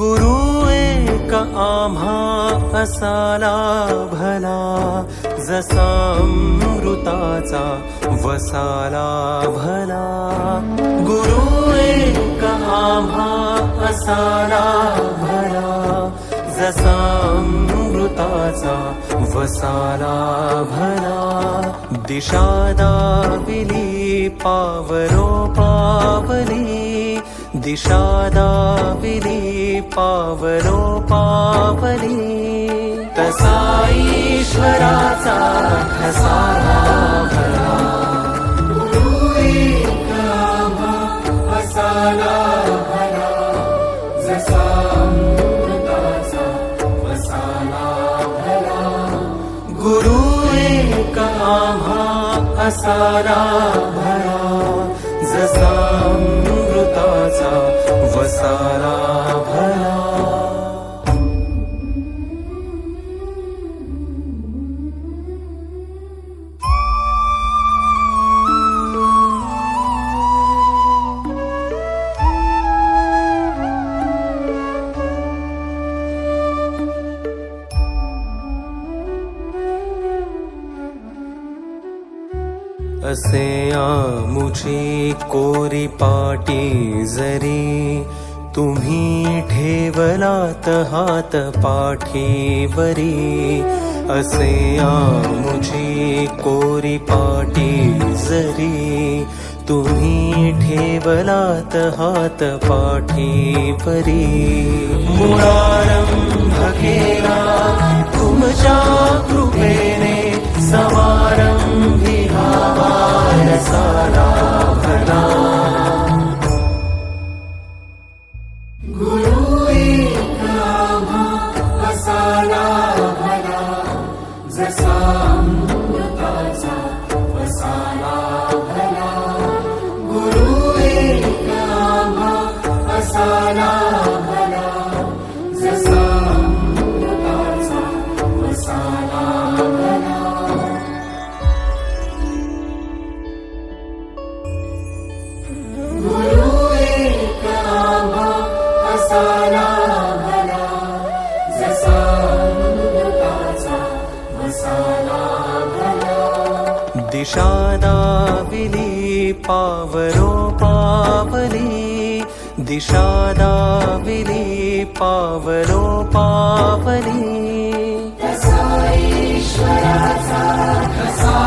गुरु एक आम्हा असाला भला, जसा अमृताचा वसाला भला. गुरु एक आम्हा असाला भला, जसा अमृताचा वसाला भला. दिशा दाविली पावलो पावली, दिशा दाविली पावलो पावली. तसा ईश्वराचा ठसाला भला. गुरु एक आम्हा असाला भला, जसा अमृताचा वसाला भला. गुरु एक आम्हा असाला भला, जसा अमृताचा वसाला भला. असे आमुची कोरी पाटी जरी, तुम्ही ठेवलात हात पाठीवरी. असे आमुची कोरी पाटी जरी, तुम्ही ठेवलात हात पाठीवरी. मुळारंभ केला तुमच्या कृपेने, समारंभी हा साला भला. गुरु एक आम्हा असाला भला, जसा अमृताचा वसाला भला. गुरु एक आम्हा असाला भला, जसा अमृताचा वसाला भला. गुरु एक आम्हा असाला भला, जसा अमृताचा वसाला भला. दिशा दाविली पावलो पावली, दिशा दाविली पावलो पावली. तसा ईश्वराचा ठसा